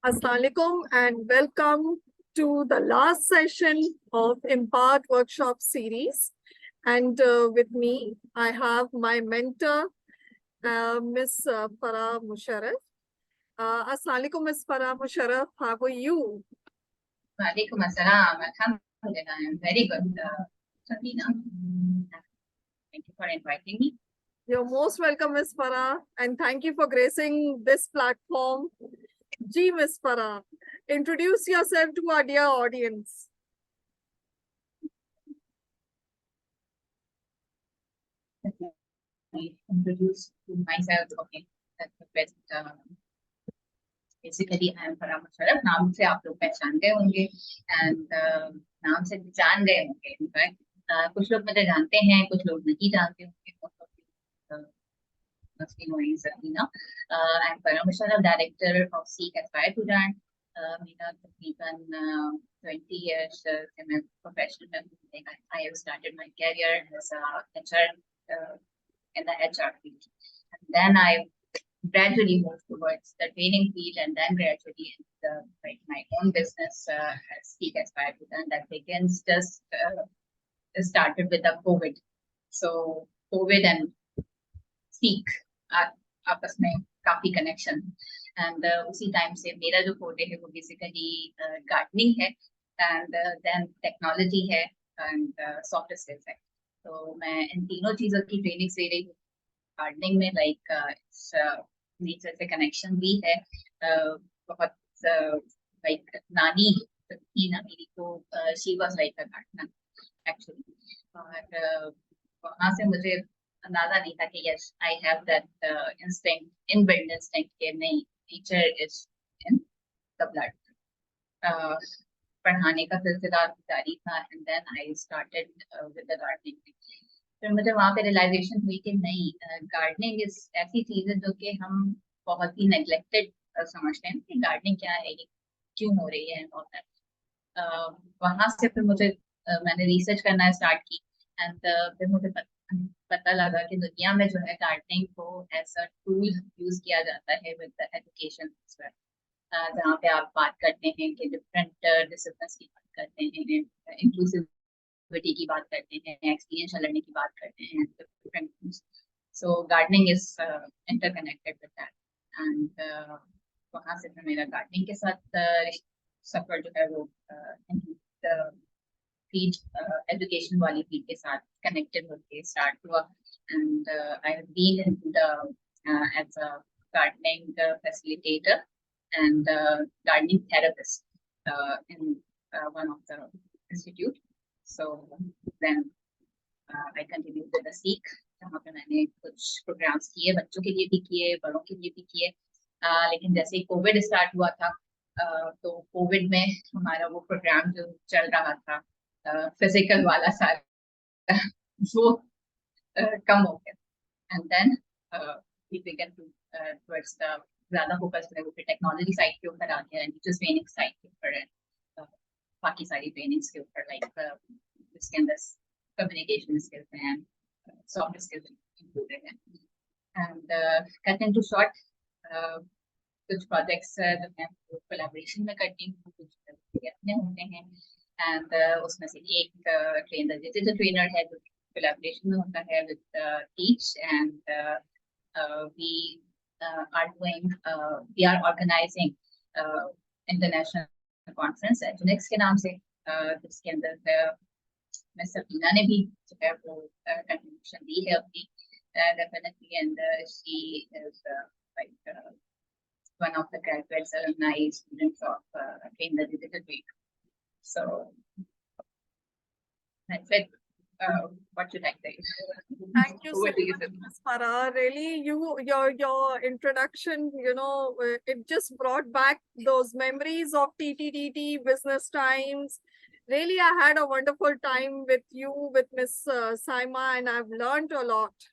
Assalamualaikum and welcome to the last session of Impart Workshop Series. And with me, I have my mentor, Miss Farah Musharaf. Assalamualaikum, Miss Farah Musharaf. How are you? Walaikum assalam. Alhamdulillah, I'm very good, Sabina. Thank you for inviting me. You're most welcome, Miss Farah, and thank you for gracing this platform. Ji, Miss Farah, introduce yourself to our dear audience. I introduce myself. Okay, that's the best. Basically, I am Farah Musharaf. नाम से आप लोग पहचान गए होंगे, and नाम से जान गए होंगे. In fact, कुछ लोग मुझे जानते हैं, कुछ लोग नहीं जानते होंगे. Must be knowing Sabina. I'm Farah Musharaf, director of Seek Aspire to Learn. मेरा तकरीबन 20 years से मैं professional में I have started my career as a HR in the HR field, and then I gradually moved towards the training field, and then gradually like my own business Seek Aspire to Learn that begins just started with the COVID. So COVID and Seek आपस में काफी connection, and उसी time से मेरा जो फोटे है वो बेसिकली गार्डनिंग है, एंड देन टेक्नोलॉजी है, एंड सॉफ्ट स्किल्स है. तो मैं इन तीनों चीजों की ट्रेनिंग ले रही हूँ. गार्डनिंग में लाइक नेचर से कनेक्शन भी है, बहुत लाइक नानी थी ना मेरी, तो she was like a gardener actually. और वहां से मुझे अंदाजा नहीं था कि yes, I have that instinct, inbuilt instinct कि नहीं, nature is in the blood. पढ़ाने का सिलसिला जारी था, and then I started with the gardening. फिर मुझे वहाँ पे realization हुई कि नहीं, gardening is ऐसी चीज है जो कि हम बहुत ही neglected समझते हैं कि gardening क्या है, ये क्यों हो रही है, and all that. वहाँ से फिर मुझे मैंने research करना स्टार्ट की, and फिर मुझे पता लगा कि दुनिया में जो है गार्डनिंग को एज अ टूल यूज किया जाता है विद द एजुकेशन, जहाँ पे आप बात करते हैं कि डिफरेंट डिसिप्लिन्स की बात करते हैं, इंक्लूसिविटी की बात करते हैं, एक्सपीरियंशियल लर्निंग की बात करते हैं, different. So gardening is interconnected with that, and वहाँ से फिर मेरा गार्डनिंग के साथ सफर जो है वो फील्ड एजुकेशन वाली फील्ड के साथ कनेक्टेड होके स्टार्ट हुआ, and I have been into the as a gardening facilitator and gardening therapist in one of the institute. So then I continued with the Seek, जहाँ पे मैंने कुछ प्रोग्राम्स किए, बच्चों के लिए भी किए, बड़ों के लिए भी किए. लेकिन जैसे ही कोविड स्टार्ट हुआ था, तो कोविड में हमारा वो प्रोग्राम जो चल रहा था फिजिकल वाला सारा वो कम हो गया, and then we began to towards the ज्यादा फोकस जो है वो टेक्नोलॉजी साइड के ऊपर आ गया, टीचर्स ट्रेनिंग साइड के ऊपर, बाकी सारी ट्रेनिंग्स के ऊपर, लाइक इसके अंदर कम्युनिकेशन स्किल्स हैं, सॉफ्ट स्किल्स इंक्लूडेड हैं. एंड कटिंग टू शॉर्ट, कुछ प्रोजेक्ट्स जो हैं वो कोलैबोरेशन में करती हूँ, कुछ अपने होते हैं, एंड उसमें से एक ट्रेन द डिजिटल ट्रेनर है जो कोलैबोरेशन में होता है with teach, and we are organizing international conference Edunex के नाम से, जिसके अंदर मैं सबीना ने भी जो है वो कंट्रीब्यूशन दी है अपनी, definitely, and she is like one of the graduates, alumni, students of in the digital week. So that's it. What should I say? Thank you so much, Ms. Farah. Really, your introduction, it just brought back those memories of TTTT business times. Really, I had a wonderful time with you, with Ms. Saima, and I've learned a lot.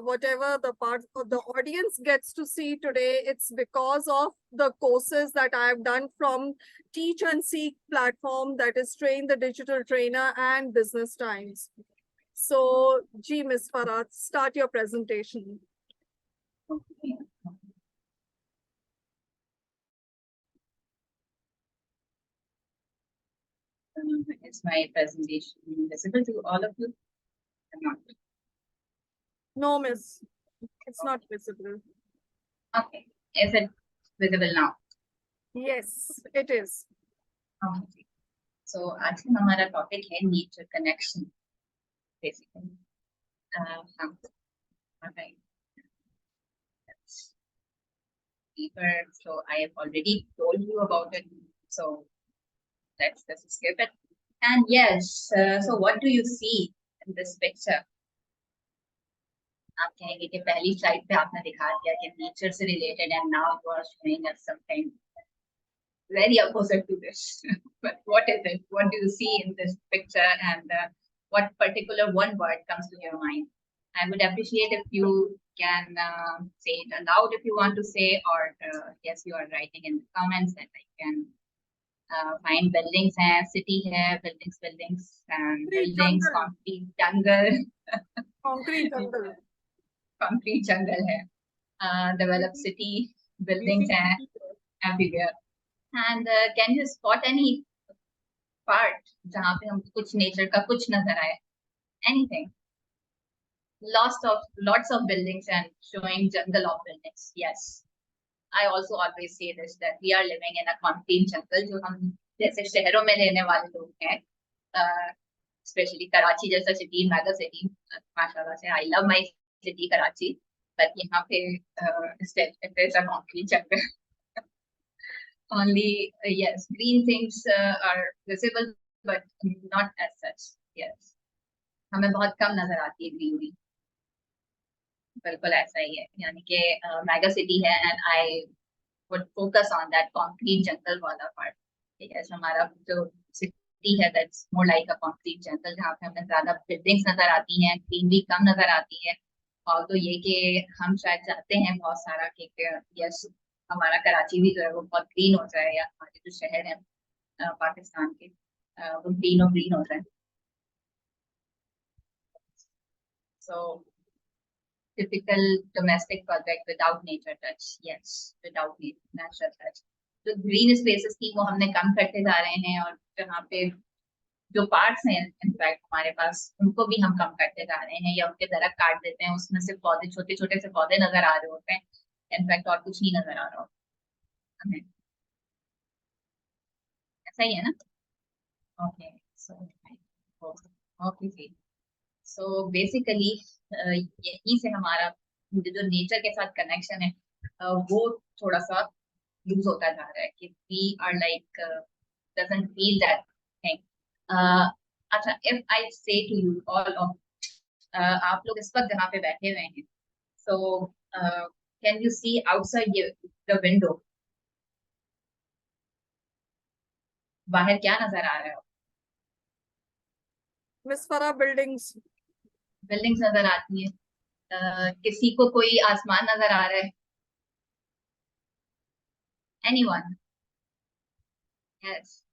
Whatever the part of the audience gets to see today, it's because of the courses that I've done from Teach and Seek platform, that is Train the Digital Trainer and Business Times. So, Ms. Farah, start your presentation. Okay. Is my presentation visible to all of you or not? No, miss. It's not visible. Okay. Is it visible now? Yes, it is. Okay. So आज का हमारा topic है nature connection basically. Okay. Deeper. So I have already told you about it. So let's just skip it. And yes, so what do you see in this picture? आप कहेंगे कि पहली slide पे आपने दिखा दिया कि नेचर से related and now you are showing us something very opposite to this. But what is it? What do you see in this picture, and what particular one word comes to your mind? I would appreciate if you can say it aloud if you want to say, or yes, you are writing in the comments that I can find. Buildings hai, city hai, buildings, and buildings, Jungle. concrete jungle. Concrete jungle. Concrete jungle hai. Developed city, buildings hai everywhere. And can you spot any part जहाँ पे हम कुछ nature का कुछ नजर आए? Anything? Lots of buildings and showing jungle of buildings. Yes, I also always say this, that we are living in a concrete jungle. जो हम जैसे शहरों में रहने वाले लोग हैं, स्पेशली कराची जैसा सिटी, मेगा सिटी, माशाल्लाह से I love my city Karachi, but यहाँ पे it is a concrete jungle. Only yes, green things are visible, but not as such. Yes, हमें बहुत कम नजर आती है ग्रीनरी. बिल्कुल ऐसा ही है, यानी कि मेगा सिटी है and I would focus on that concrete jungle वाला पार्ट. यस, हमारा जो सिटी है that's more like a concrete jungle, जहाँ पे हमें ज्यादा बिल्डिंग्स नजर आती हैं, ग्रीनरी कम नजर आती है. और तो ये कि हम शायद चाहते हैं बहुत सारा कि यस हमारा कराची भी जो है वो बहुत ग्रीन हो जाए, या हमारे जो शहर हैं पाकिस्तान के वो ग्रीन हो जाए. सो typical domestic project without nature touch. Yes, without natural touch. तो ग्रीन स्पेसेस की वो हमने कम करते जा रहे हैं, और जहाँ पे जो पार्ट्स हैं इनफैक्ट हमारे पास उनको भी हम कम करते जा रहे हैं, या उनके दरख्त काट देते हैं, उसमें से पौधे छोटे छोटे से पौधे नजर आ रहे होते हैं इनफैक्ट, और कुछ नहीं नजर आ रहा होता हमें. ऐसा ही है ना? Okay, so okay, so basically यहीं से हमारा जो नेचर के साथ कनेक्शन है वो थोड़ा सा लूज होता जा रहा है, कि we are like doesn't feel that thing. अच्छा, if I say to you all of, आप लोग इस वक्त जहाँ पे बैठे हुए हैं, so can you see outside the window? बाहर क्या नजर आ रहा है? Miss Farah, buildings. बिल्डिंग्स नजर आती है. किसी को कोई आसमान नजर आ रहा है? Anyone? Yes.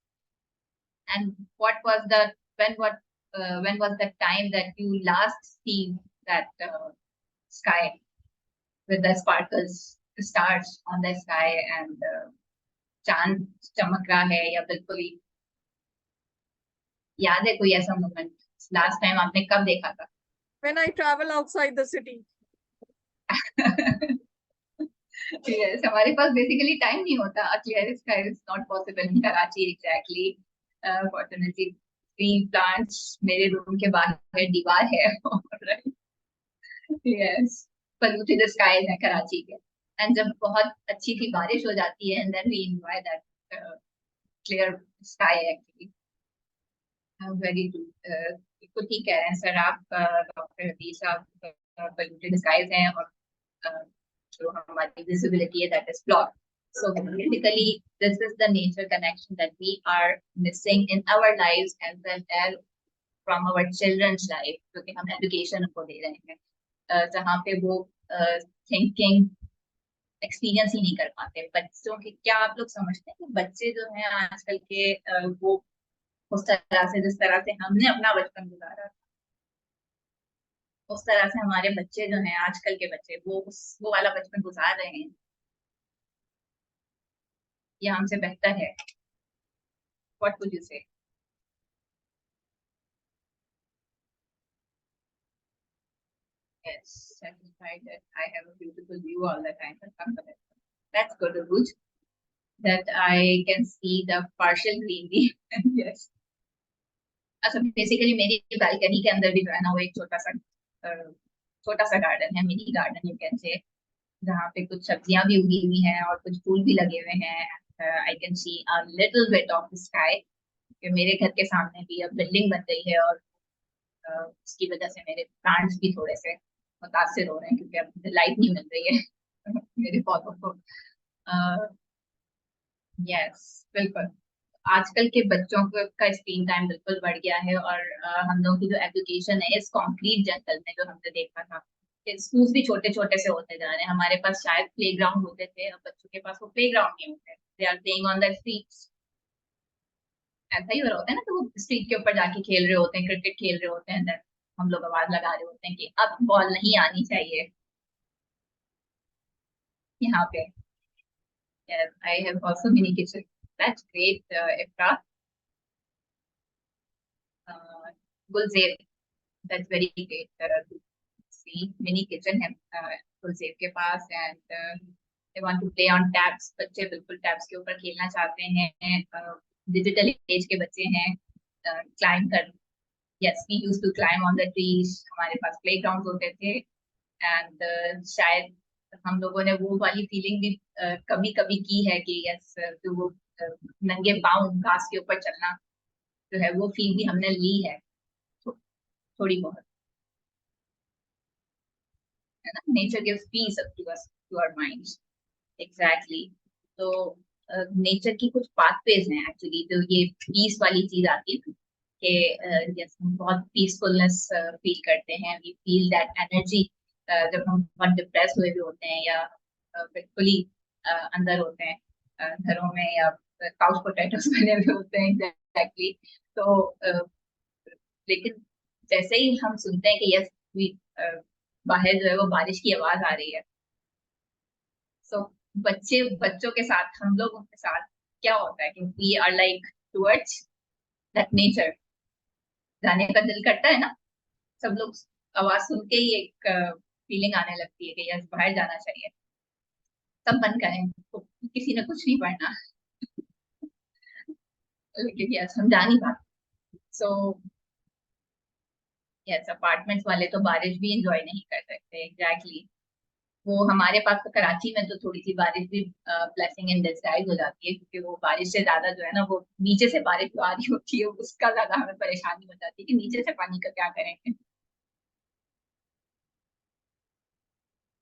And what was the when was the time that you last see that sky with the sparkles, the stars on the sky, and चांद चमक रहा है, या बिल्कुल ही याद है कोई ऐसा मोमेंट? लास्ट टाइम आपने कब देखा था? When I travel outside the city. Yes, हमारे पास बेसिकली टाइम नहीं होता. Clear sky is not possible in Karachi exactly. Fortunately green plants मेरे रूम के बाहर दीवार है. यस, पोल्यूटेड स्काईज है कराची के. एंड जब बहुत अच्छी सी बारिश हो जाती है, and then we enjoy that clear sky actually. Very good. ठीक है सर, आप डॉक्टर हदीस साहब, पोल्यूटेड स्काईज हैं और जो हमारी visibility है that is blocked. So basically, this is the nature connection that we are missing in our lives, as well as from our children's life, क्योंकि हम education को दे रहे हैं, जहाँ पे वो thinking experience ही नहीं कर पाते बच्चों के. क्या आप लोग समझते हैं कि बच्चे जो हैं आजकल के वो उस तरह से, जिस तरह से हमने अपना बचपन गुजारा, उस तरह से हमारे बच्चे जो हैं आजकल के बच्चे वो वाला बचपन गुजार रहे हैं, या हमसे बेहतर है? व्हाट वुड यू से? Yes, satisfied that I have a beautiful view all the time. That's good, Aruj, that I can see the partial greenery. Yes. अच्छा बेसिकली मेरी बालकनी के अंदर भी जो है ना वो एक छोटा सा गार्डन है, mini garden you can say, जहाँ पे कुछ सब्जियां भी उगी हुई हैं और कुछ फूल भी लगे हुए हैं। I can see a little bit of sky, कि मेरे घर के सामने भी अब बिल्डिंग बन रही है और उसकी वजह से मेरे प्लांट्स भी थोड़े से मुतासिर हो रहे हैं, क्योंकि अब लाइट नहीं मिल रही है मेरे पौधों को। यस, बिल्कुल। आजकल के बच्चों का स्क्रीन टाइम बिल्कुल बढ़ गया है, और हम लोगों की जो एजुकेशन है इस कंक्रीट जंगल में जो हमने देखा था, कि स्कूल्स भी छोटे छोटे से होते जा रहे हैं। हमारे पास शायद प्ले ग्राउंड होते थे, अब बच्चों के पास वो प्ले ग्राउंड नहीं होते, they are playing on the streets. ऐसा ही हो रहा होता है ना, तो वो स्ट्रीट के ऊपर जाके खेल रहे होते हैं, क्रिकेट खेल रहे होते हैं, then हम लोग आवाज लगा रहे होते हैं कि अब बॉल नहीं आनी चाहिए यहाँ पे। Yes, I have also mini kitchen. That's great, Ifra. Gulzar, that's very great. To see mini kitchen है Gulzar के पास, and they want to play on tabs. बच्चे बिल्कुल tabs के ऊपर खेलना चाहते हैं। डिजिटल एज के बच्चे हैं, क्लाइम कर, yes, we used to climb on the trees. हमारे पास प्लेग्राउंड होते थे, एंड शायद हम लोगों ने वो वाली फीलिंग भी कभी कभी की है कि यस, तो वो नंगे पाँव घास के ऊपर चलना जो है वो फील भी हमने ली है, थो, थोड़ी बहुत, है ना। Nature gives peace to us, to our minds. Exactly. तो नेचर की कुछ पाथवेज हैं एक्चुअली, तो ये पीस वाली चीज आती है कि यस, हम बहुत पीसफुलनेस फील करते हैं, वी फील दैट एनर्जी जब हम बहुत डिप्रेस हुए भी होते हैं, या बिल्कुल ही अंदर होते हैं घरों में, या काउच पोटैटोस बने हुए होते हैं, एग्जैक्टली। तो लेकिन जैसे ही हम सुनते हैं कि यस, बाहर जो है वो बारिश की आवाज आ रही है, सो बच्चों के साथ, हम लोगों के साथ क्या होता है कि we are like towards that nature, जाने का दिल करता है ना। सब लोग आवाज सुन के ही एक फीलिंग आने लगती है कि यस, बाहर जाना चाहिए, सब बंद करें, तो किसी ने कुछ नहीं पढ़ना, लेकिन यस हम जा नहीं पाते। सो यस, अपार्टमेंट्स वाले तो बारिश भी इंजॉय नहीं कर सकते, एग्जैक्टली। वो हमारे पास तो कराची में तो थोड़ी सी बारिश भी ब्लेसिंग इन डिस्गाइज हो जाती है, क्योंकि वो बारिश से ज्यादा जो है ना, वो नीचे से बारिश जो आ रही होती है उसका ज्यादा हमें परेशानी हो जाती है कि नीचे से पानी का क्या करेंगे,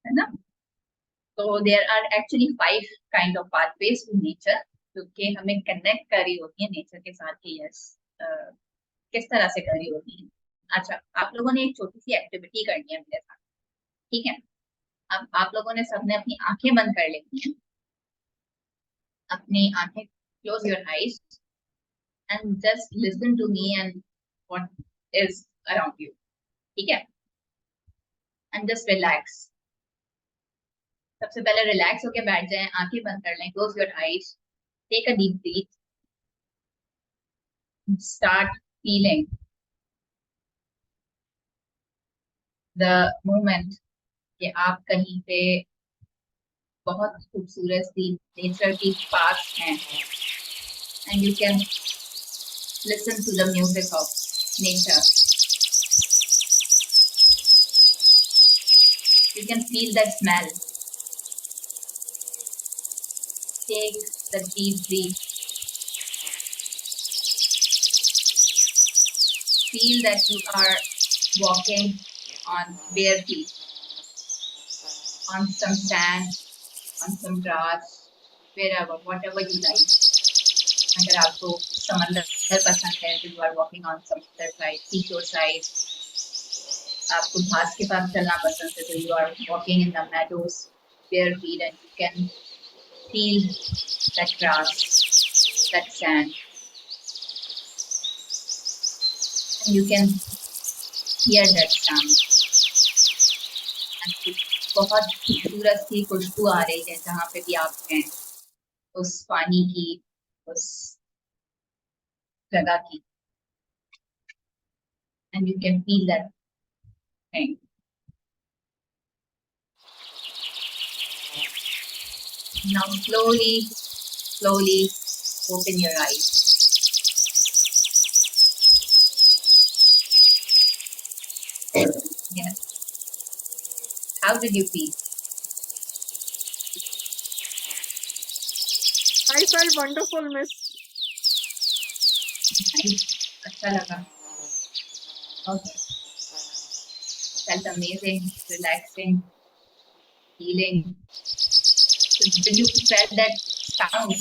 है ना। तो there are actually 5 kind of pathways to nature, जो कि हमें कनेक्ट कर रही होती है नेचर के साथ, कि यस किस तरह से कर रही होती है। अच्छा, आप लोगों ने एक छोटी सी एक्टिविटी करनी है मेरे साथ, ठीक है। अब आप लोगों ने सबने अपनी आंखें बंद कर लेनी है, अपनी आंखें, close your eyes and just listen to me and what is around you, ठीक है। एंड जस्ट रिलैक्स, सबसे पहले रिलैक्स होके बैठ जाएं, आंखें बंद कर लें, close your eyes, take a deep breath, start feeling the moment कि आप कहीं पे बहुत खूबसूरत सी नेचर की पास हैं, and you can listen to the music of nature, you can feel that smell, take the deep breath, feel that you are walking on bare feet, on some sand, on some grass, wherever, whatever you like. अगर आपको समंदर पसंद है तो you are walking on समंदर side, seashore side. आपको घास के पास चलना पसंद है तो you are walking in the meadows, bare feet, and you can feel that grass, that sand, and you can hear that sound. बहुत खूबसूरत सी खुशबू आ रही है जहाँ पे भी आप हैं, उस पानी की, उस जगह की, and you can feel that thing. Now slowly open your eyes. Yes. How did you feel? I felt wonderful, Miss. अच्छा लगा. Okay. Felt amazing, relaxing, healing. Did you felt that sound?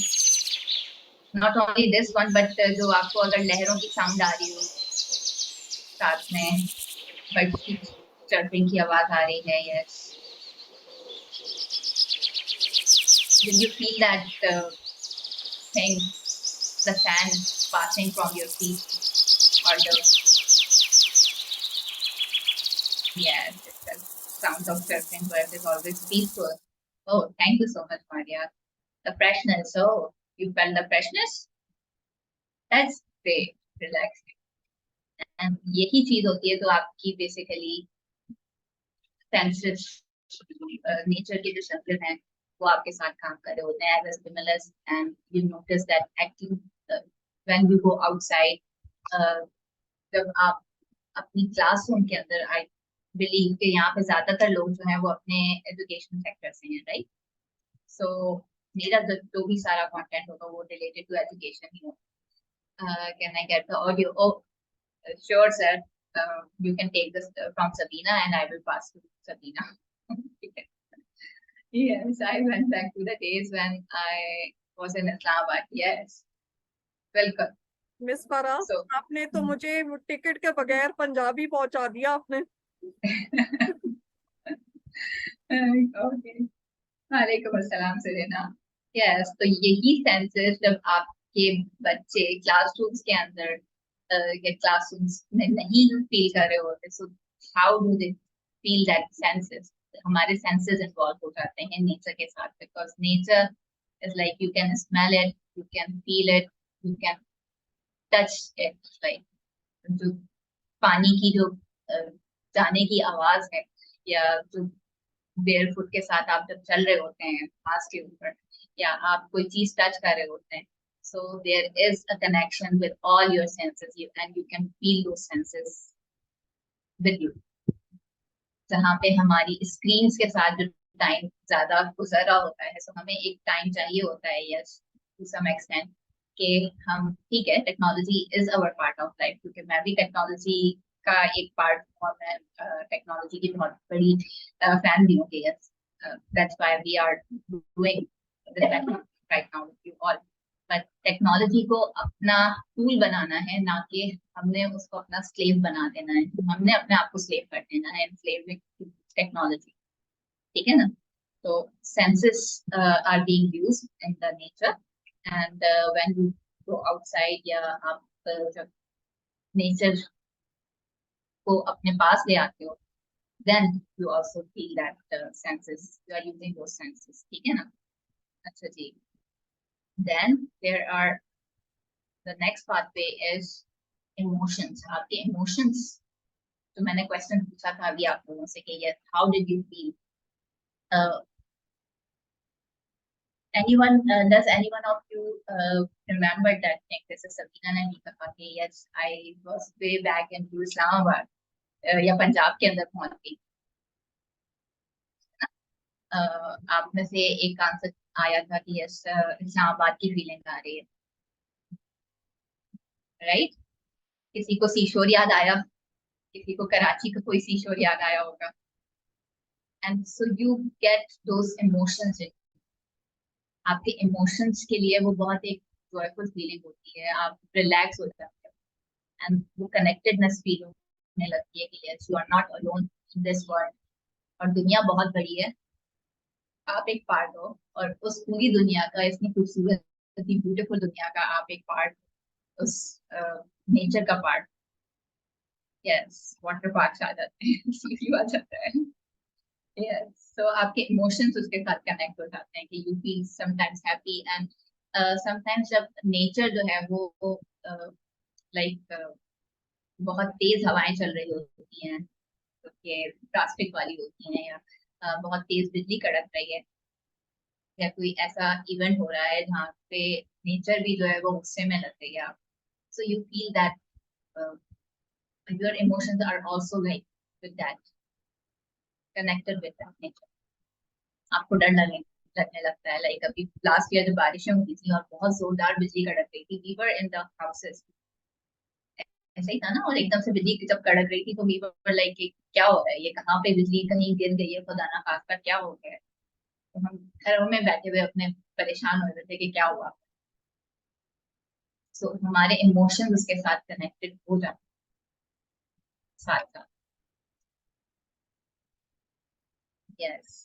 Not only this one, but जो आपको अगर लहरों की sound आ रही हो साथ में, birds की chirping की आवाज आ रही है. Yes. Did you feel that thing, the sand passing from your feet, or the yes, the sound of surfing birds is always peaceful. Oh, thank you so much, Maria. The freshness. Oh, you felt the freshness? That's great. Relaxing. And यही चीज होती है तो आपकी basically senses, nature के जो शब्द हैं वो आपके साथ काम कर रहे होते हैं as a stimulus, and you notice that actually when you go outside, जब आप अपनी क्लासरूम के अंदर, आई बिलीव कि यहाँ पे ज्यादातर लोग जो हैं वो अपने एजुकेशन सेक्टर से हैं, राइट? सो मेरा जो भी सारा कंटेंट होगा वो रिलेटेड टू एजुकेशन ही होगा. Can I get the audio? Oh sure sir, you can take this from Sabina and I will pass to Sabina. Yes, I went back to the days when I was in Islamabad. Yes, welcome. Miss फरा, So, आपने तो मुझे ticket के बगैर पंजाबी पहुंचा दिया आपने. okay. वालेकुम अस्सलाम सरीना. यस, तो यही सेंसेस जब आपके बच्चे क्लासरूम्स के अंदर या क्लासरूम्स में नहीं फील कर रहे होते, so how do they feel that senses? हमारे सेंसेस इन्वॉल्व हो जाते हैं नेचर के साथ, because nature is like you can smell it, you can feel it, you can touch it. Like जो पानी की जो जाने की आवाज है, या जो बेयरफुट के साथ आप जब चल रहे होते हैं घास के ऊपर, या आप कोई चीज टच कर रहे होते हैं, so there is a connection with all your senses, and you can feel those senses with you. जहाँ पे हमारी स्क्रीन्स के साथ जो टाइम ज्यादा गुजर रहा होता है, so हमें एक टाइम चाहिए होता है, यस, टू सम एक्सटेंट, कि हम ठीक है, technology is our part of life, क्योंकि मैं भी टेक्नोलॉजी का एक पार्ट, और मैं टेक्नोलॉजी की बहुत बड़ी फैन भी हूँ. Yes, that's why we are doing this right now with you all. But technology को अपना टूल बनाना है, ना कि हमने उसको अपना स्लेव बना देना है. हमने अपने आप को स्लेव कर देना है, स्लेव टेक्नोलॉजी. ठीक है ना? तो senses are being used in the nature, and when you go outside, या आप जब नेचर को अपने पास ले आते हो, then you also feel that senses, you are using those senses. ठीक है ना? अच्छा जी. Then there are, the next pathway is emotions. आपके emotions, तो मैंने क्वेश्चन पूछा था अभी आप लोगों से कि yes, how did you feel? Anyone, does anyone of you remember that thing? This is Sabina ने भी कहा कि yes, I was way back into Islamabad, या पंजाब के अंदर पहुंच गई. आप में से एक आंसर आया था कि यस, इस्लामाबाद की फीलिंग आ रही है, राइट? किसी को सीशोर याद आया, किसी को कराची का कोई सीशोर याद आया होगा. And so you get those emotions. आपके इमोशंस के लिए वो बहुत एक जॉयफुल फीलिंग होती है, आप रिलैक्स हो जाते हो, एंड वो कनेक्टेडनेस फील होने लगती है कि yes, you are not alone in this world, और दुनिया बहुत बड़ी है, आप एक पार्ट हो, और उस पूरी दुनिया का, इतनी खूबसूरत, इतनी ब्यूटीफुल दुनिया का आप एक पार्ट, उस नेचर का पार्ट. यस, वाटर पार्क आ जाते हैं, सीपी आ जाता है. यस, सो आपके इमोशंस उसके साथ कनेक्ट हो जाते हैं कि you feel sometimes happy, and sometimes जब नेचर जो है वो लाइक बहुत तेज हवाएं चल रही होती हैं, ये ड्रास्टिक वाली होती हैं, या बहुत तेज बिजली कड़क रही है, या कोई ऐसा इवेंट हो रहा है जहाँ पे नेचर भी जो है वो गुस्से में लग रही है आप, so you feel that your emotions are also like with that, connected with that nature. आपको डर लगने लगता है। लाइक अभी लास्ट ईयर जब बारिशें हुई थी और बहुत जोरदार बिजली कड़क रही थी, we were in the houses, ऐसा ही था ना, और एकदम से बिजली जब कड़क रही थी तो वी वर लाइक क्या हो रहा है, ये कहाँ पे बिजली कहीं गिर गई है, खुदा ना खास्ता क्या हो गया है। तो हम घरों में बैठे हुए अपने परेशान हो रहे थे कि क्या हुआ। सो हमारे इमोशंस उसके साथ कनेक्टेड हो जाते हैं साथ साथ। Yes,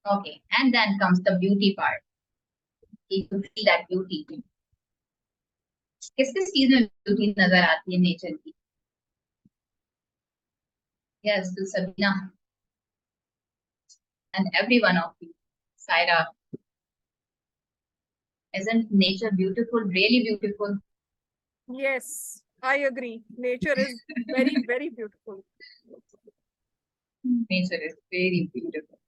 okay, and then comes the beauty part. You feel that beauty, किस किस चीज में ब्यूटी नजर आती है नेचर की? यस, तो Sabina and every one of you, Saira, isn't nature beautiful, really beautiful? Yes, I agree. Nature is very, very beautiful. Nature is very beautiful.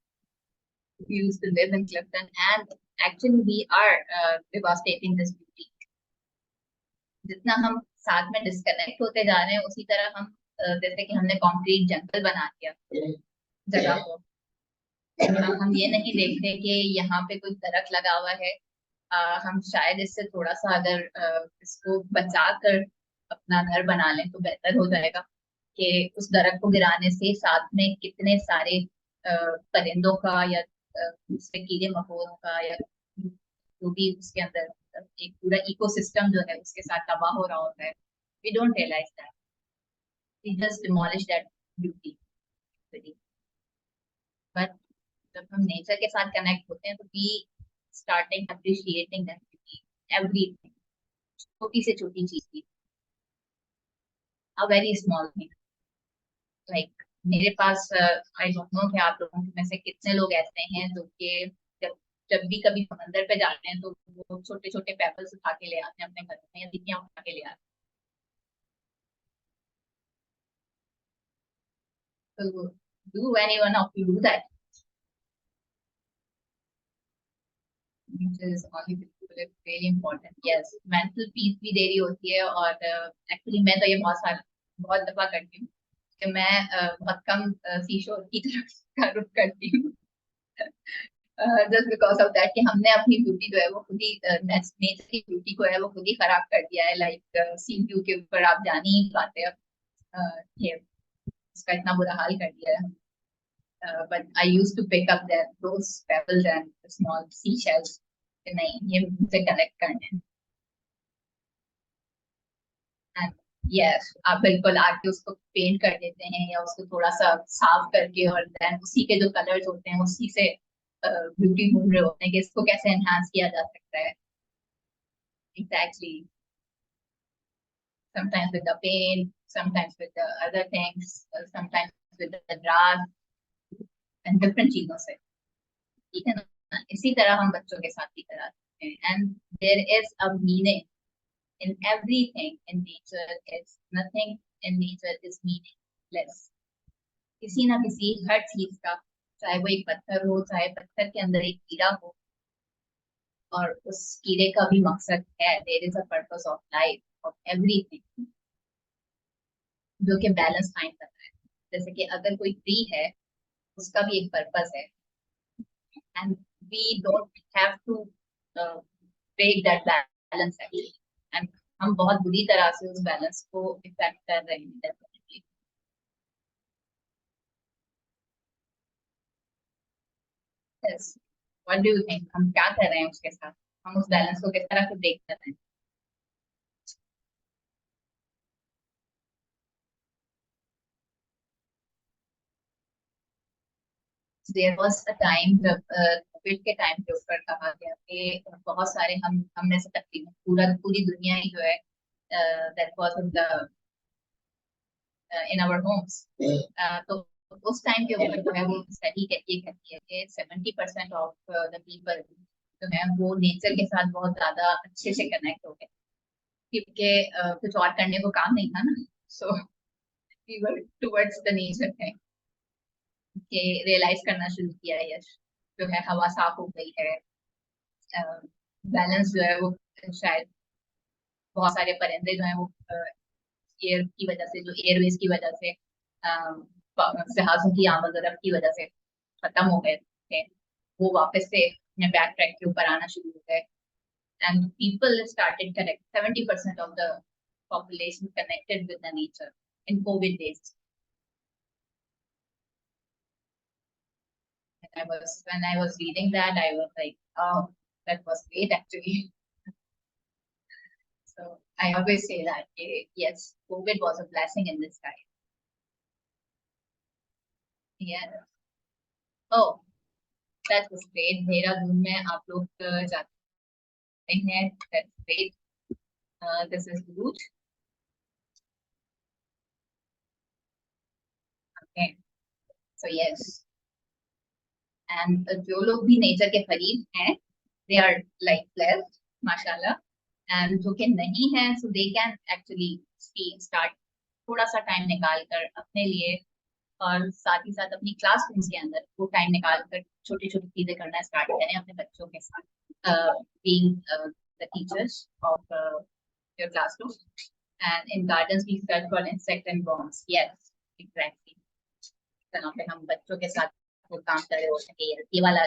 We used to live in Clifton, and actually we are devastating this beauty. जितना हम साथ में disconnect होते जा रहे हैं, उसी तरह हम जैसे कि हमने कंक्रीट जंगल बना दिया जगह को। हम ये नहीं देखते कि यहाँ पे कोई दरख्त लगा हुआ है। हम शायद इससे थोड़ा सा अगर इसको बचा कर अपना घर बना लें तो बेहतर हो जाएगा, कि उस दरख्त को गिराने से साथ में कितने सारे परिंदों का या दूसरे कीड़े मकोड़ों का या जो भी उसके अंदर एक पूरा इकोसिस्टम जो है उसके साथ तबाह हो रहा होता है। We don't realize that, we just demolish that beauty. But जब हम नेचर के साथ कनेक्ट होते हैं तो we starting appreciating that beauty, everything, छोटी से छोटी चीज की, a very small thing. Like मेरे पास, आई डोंट नो कि आप लोगों में से कितने लोग ऐसे हैं जो कि जब जब भी कभी समंदर पे जाते हैं तो वो छोटे छोटे पेबल्स उठा के ले आते हैं अपने घर में, या तितलियां उठा के ले आते हैं। तो do any one of you do that? Which is only really important. Yes, mental peace भी देरी होती है, और एक्चुअली मैं तो ये बहुत दफा करती हूँ कि मैं बहुत कम सीशोर की तरफ का रुख करती हूँ, जस्ट बिकॉज ऑफ दैट कि हमने अपनी ब्यूटी जो है वो खुद ही, नेचर की ब्यूटी को है वो खुद ही खराब कर दिया है। लाइक सी व्यू के ऊपर आप जान ही नहीं पाते अब, ये उसका इतना बुरा हाल कर दिया है। But I use to pick up that those pebbles and small sea shells, नहीं ये मुझसे कनेक्ट करने हैं। यस, आप बिल्कुल आके उसको पेंट कर देते हैं या उसको थोड़ा सा साफ करके, और देन उसी के जो कलर्स होते हैं उसी से ब्यूटी ढूंढ रहे होते हैं कि इसको कैसे एनहांस किया जा सकता है। Exactly, sometimes with the paint, sometimes with the other things, sometimes with the grass and different चीजों से, ठीक है ना? इसी तरह हम बच्चों के साथ भी कराते हैं। And there is a meaning in everything in nature, is nothing in nature is meaningless। किसी ना किसी हर चीज का, चाहे वो एक पत्थर हो, चाहे पत्थर के अंदर एक कीड़ा हो, और उस कीड़े का भी मकसद है, there is a purpose of life of everything, जो कि बैलेंस फाइंड करता है। जैसे कि अगर कोई ट्री है, उसका भी एक पर्पस है, and we don't have to break that balance actually, and हम बहुत बुरी तरह से उस बैलेंस को इफेक्ट कर रहे हैं definitely. Yes, what do you think, हम क्या कर रहे हैं उसके साथ? हम उस बैलेंस को किस तरह से ब्रेक कर रहे हैं? देयर वाज अ टाइम जब कोविड के टाइम के ऊपर कहा गया कि बहुत सारे हम में से तकरीबन पूरी दुनिया ही जो है, that was the in our homes. तो उस टाइम के ऊपर जो है वो स्टडी ये कहती है कि 70% ऑफ द पीपल जो है वो नेचर के साथ बहुत ज्यादा अच्छे से कनेक्ट हो गए। क्योंकि कुछ और करने को काम नहीं था ना, so we were towards the nature thing के रियलाइज करना शुरू किया। यस, जो है हवा साफ हो गई है, बैलेंस जो है वो शायद बहुत सारे परिंदे जो है वो एयर की वजह से, जो एयरवेज की वजह से, जहाजों की आमद-ओ-रफ्त की वजह से खत्म हो गए थे, वो वापस से अपने बैक ट्रैक के ऊपर आना शुरू हो गए। And people started connect 70% of the population connected with the nature in COVID days. When I was reading that, I was like, oh, that was great actually. So I always say that yes, COVID was a blessing in disguise. Yeah. Oh, that was great. Dehradun में आप लोग जाते हैं. That's great. This is huge. Okay. So yes. And जो लोग भी nature के करीब हैं, they are like blessed, माशाल्लाह. And जो कि नहीं है, so they can actually start थोड़ा सा टाइम निकाल कर अपने लिए, और साथ ही साथ अपनी क्लासरूम्स के अंदर वो टाइम निकाल कर छोटी छोटी चीजें करना स्टार्ट करें अपने बच्चों के साथ, being the teachers of your classroom. And in gardens we search for insect and worms. Yes, exactly. जहाँ पे हम बच्चों के साथ वो काम कर रहे होते हैं, ये वाला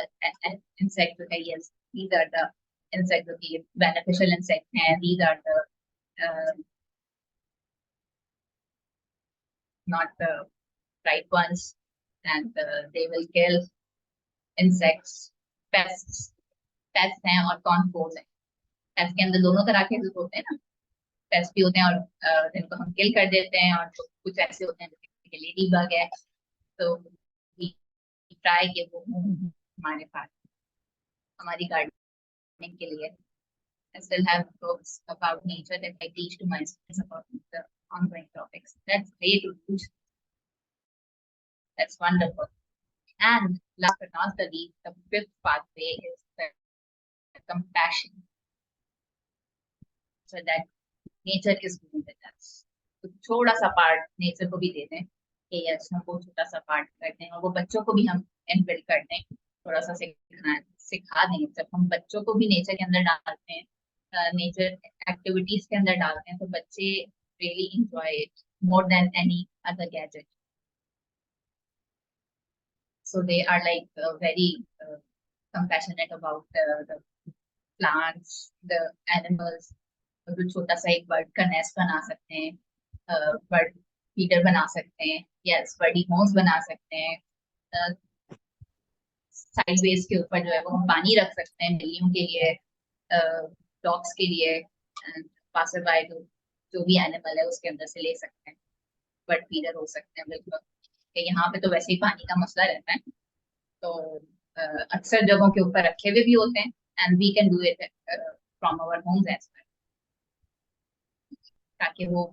इंसेक्ट जो है, yes, these are the insect जो कि beneficial insect हैं, these are the not the right ones, and they will kill insects, pests. Paste हैं और कौन फोर्स है. पेस्ट के अंदर दोनों तरह के होते हैं ना, पेस्ट भी होते हैं और जिनको हम किल कर देते हैं, और कुछ ऐसे होते हैं जैसे लेडी बग है, तो ट्राई के वो हमारे पास हमारी गार्डनिंग के लिए. I still have books about nature that I teach to my students about the ongoing topics. That's great. That's wonderful. And last but not the least, the fifth pathway is the compassion. So that nature is going with us. तो थोड़ा सा part nature को भी दे दें कि yes, हम वो छोटा सा पार्ट कर दें, और वो बच्चों को भी हम इनबिल्ड कर दें, थोड़ा सा सिखा दें. जब हम बच्चों को भी नेचर के अंदर डालते हैं, नेचर एक्टिविटीज के अंदर डालते हैं, तो बच्चे really enjoy it more than any other gadget. So they are like very compassionate about the plants, the animals. तो छोटा सा एक बर्ड का नेस्ट बना सकते हैं, बर्ड फीडर बना सकते हैं, यस, बर्डी होम्स बना सकते हैं. साइडवेज के ऊपर जो है वो हम पानी रख सकते हैं बिल्लियों के लिए, डॉग्स के लिए, पासर बाय जो भी एनिमल है उसके अंदर से ले सकते हैं, बर्ड फीडर हो सकते हैं. बिल्कुल, यहाँ पे तो वैसे ही पानी का मसला रहता है, तो अक्सर जगहों के ऊपर रखे हुए भी होते हैं, and we can do it from our homes as well, ताकि वो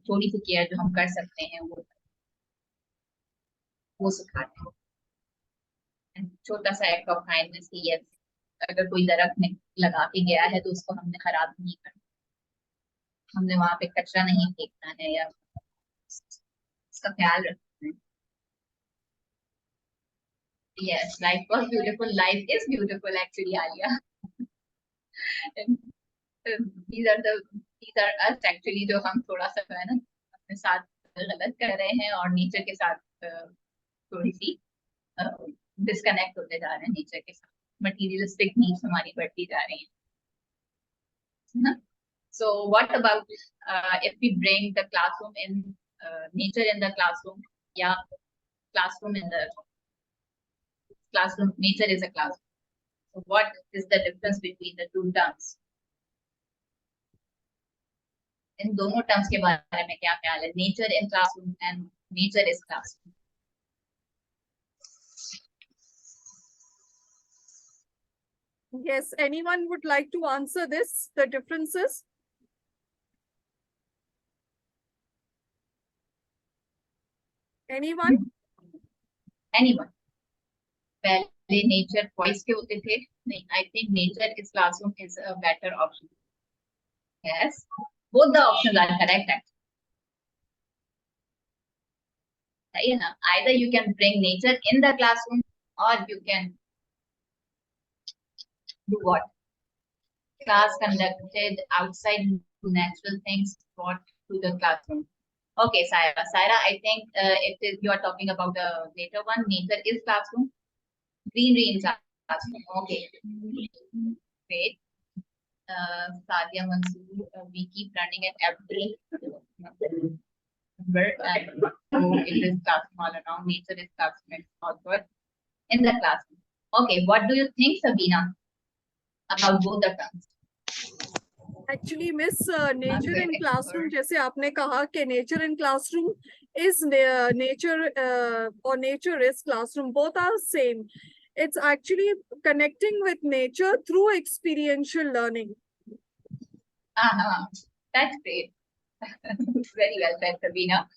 थोड़ी सी केयर जो हम कर सकते हैं वो सिखाते हैं. छोटा सा एक्ट ऑफ काइंडनेस की, यस, अगर कोई दरख्त लगा के गया है तो उसको हमने खराब नहीं करना, हमने वहां पे कचरा नहीं फेंकना है, या उसका ख्याल रखना है. Yes, life was beautiful, life is beautiful actually, Alia. these are the these are us actually, जो हम थोड़ा सा है ना अपने साथ गलत कर रहे हैं, और नेचर के साथ थोड़ी सी डिस्कनेक्ट होते जा रहे हैं नेचर के साथ. मटीरियलिस्टिक नीड्स हमारी बढ़ती जा रही है ना. So what about if we bring the classroom in, nature in the classroom, या classroom in the classroom, nature is a classroom. So what is the difference between the two terms? इन दोनों terms के बारे में क्या ख्याल है? Nature in classroom and nature is classroom. Yes, anyone would like to answer this, the differences? Anyone? Anyone? पहले nature voice के होते थे. नहीं, I think nature is classroom is a better option. Yes, both the options are correct actually. सही है ना? Either you can bring nature in the classroom or you can do what? Class conducted outside natural things brought to the classroom. Okay, Saira. Saira, I think it is you are talking about the later one. Nature is classroom. Greenery in classroom. Okay, great. Sadia Mansoor, we keep running at every number, and so it is classroom all around. Nature is classroom. It's all good in the classroom. Okay, what do you think, Sabina, about both the terms? Actually miss nature in classroom, Expert. जैसे आपने कहा कि nature in classroom is nature और nature is classroom, both are same. It's actually connecting with nature through experiential learning. That's great. Very well said, Sabina.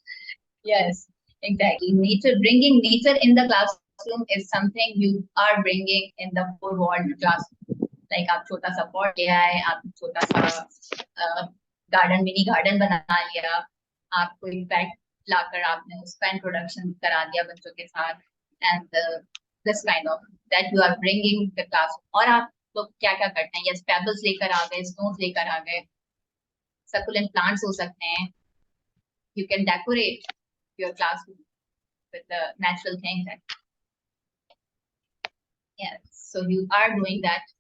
Yes, exactly. Nature, bringing nature in the classroom is something you are bringing in the four-walled classroom. Like आप छोटा सा pot ले आए, आप छोटा सा garden, mini garden बना लिया, आप कोई पेट लाकर आपने उसका इंट्रोडक्शन करा दिया बच्चों के साथ, and this kind of that you are bringing the class. और आप तो क्या क्या करते हैं? Yes, pebbles लेकर आ गए, stones लेकर आ गए, succulent plants हो सकते हैं. You can decorate your classroom with the natural things. Yes, so you are doing that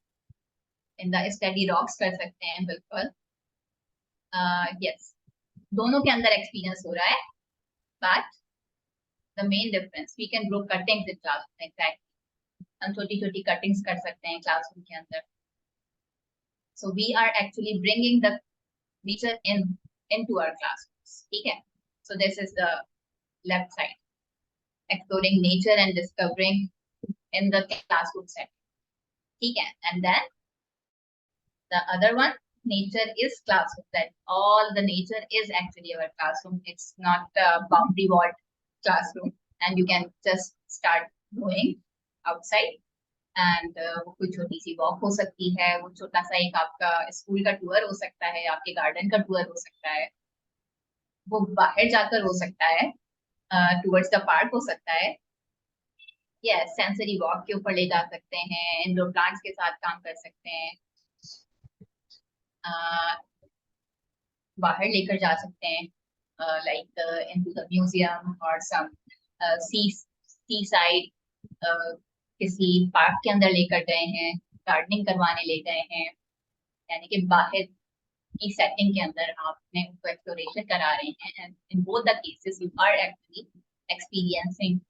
in the study rocks कर सकते हैं बिल्कुल. Yes, दोनों के अंदर experience हो रहा है, but the main difference we can grow cuttings in class. Exactly, हम छोटी छोटी cuttings कर सकते हैं classroom के अंदर. So we are actually bringing the nature into our classrooms. ठीक है? So this is the left side, exploring nature and discovering in the classroom setting. ठीक है? And then the other one, nature is classroom. That all the nature is actually our classroom. It's not a boundary walled classroom, and you can just start going outside. And वो कोई छोटी सी walk हो सकती है, वो छोटा सा एक आपका स्कूल का टूर हो सकता है, आपके गार्डन का टूर हो सकता है, वो बाहर जाकर हो सकता है, टूवर्ड्स द पार्क हो सकता है. यस, सेंसरी वॉक के ऊपर ले जा सकते हैं, इंडोर प्लांट्स के साथ काम कर सकते हैं, बाहर लेकर जा सकते हैं, लाइक इनटू द म्यूजियम और सम सी साइड, किसी पार्क के अंदर लेकर गए हैं, गार्डनिंग करवाने ले गए हैं, यानी कि बाहर की सेटिंग के अंदर आपने उनको एक्सप्लोरेशन करा रहे हैं. And in both the cases you are actually experiencing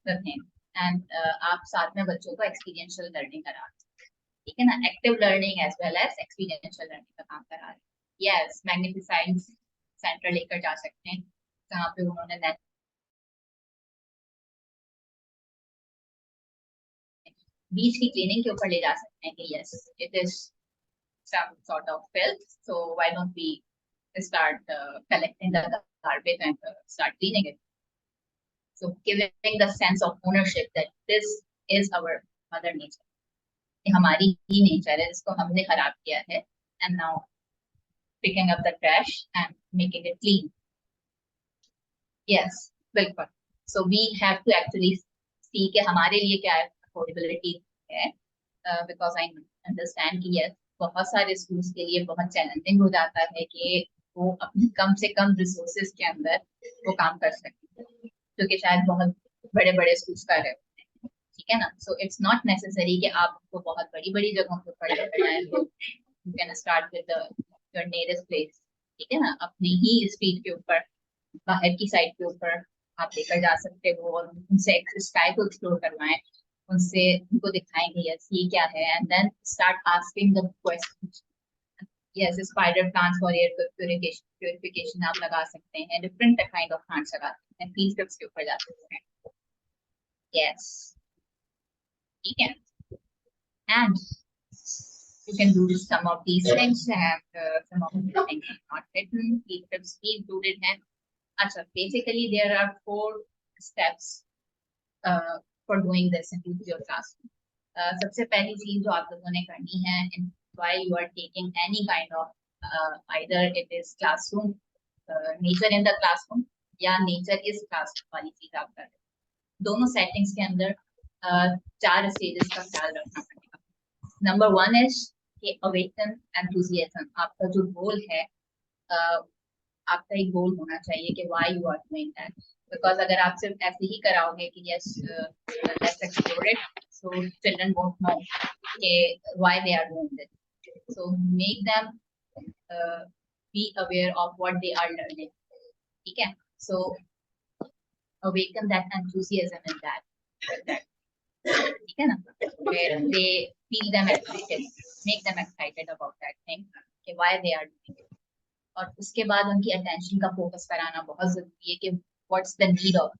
the thing, and आप साथ में बच्चों को एक्सपीरियंशियल लर्निंग करा रहे हैं. ठीक है ना? Active learning as well as experiential learning का काम करा रहे हैं. यस, मैग्निफिसाइंग सेंटर लेकर जा सकते हैं जहाँ पे उन्होंने बीच की क्लीनिंग के ऊपर ले जा सकते हैं कि yes it is some sort of filth, so why don't we start collecting the garbage and start cleaning it. So giving the sense of ownership that this is our mother nature, ये हमारी ही nature है, इसको हमने खराब किया है, and now picking up the trash and making it clean. Yes, बिल्कुल. So we have to actually see कि हमारे लिए क्या affordability है, because I understand कि yes, बहुत सारे स्कूल्स के लिए बहुत चैलेंजिंग हो जाता है कि वो अपने कम से कम रिसोर्सेज के अंदर वो काम कर सकते हैं, क्योंकि शायद बहुत बड़े बड़े स्कूल्स कर रहे होते हैं. ठीक है ना? सो इट्स नॉट नेसेसरी कि आप उनको बहुत बड़ी बड़ी जगहों पर पढ़ जाए. You can start with your nearest place. ठीक है ना? अपनी ही स्ट्रीट के ऊपर, बाहर की साइड के ऊपर आप लेकर जा सकते हो और उनसे स्काई को एक्सप्लोर करवाएं, उनसे उनको दिखाएंगे यस ये क्या है, and then start asking the questions. Yes, spider plants for air purification आप लगा सकते हैं, डिफरेंट काइंड ऑफ प्लांट्स लगा सकते हैं, फील्ड ट्रिप्स के ऊपर जा सकते हैं. यस, ठीक है. And you can do some of these things, and some of the things are not written. Field trips भी included हैं. अच्छा, basically there are 4 steps for doing this in your classroom. सबसे पहली चीज जो आप लोगों ने करनी है, while you are taking any kind of either it is classroom, nature in the classroom, या nature is classroom वाली चीज आप कर रहे हैं. दोनों settings के अंदर 4 stages का ख्याल रखना पड़ेगा. Number 1 is कि awaken enthusiasm. आपका जो goal है, आपका एक गोल होना चाहिए कि why you are doing that. Because अगर आप सिर्फ ऐसे ही कराओगे कि yes, let's explore it, so children won't know कि why they are doing this. So make them be aware of what they are learning. ठीक है? So awaken that enthusiasm in that. ठीक है ना? Where they feel them excited, make them excited about that thing, कि why they are doing it. और उसके बाद उनकी अटेंशन का फोकस कराना बहुत जरूरी है कि व्हाट्स द नीड ऑफ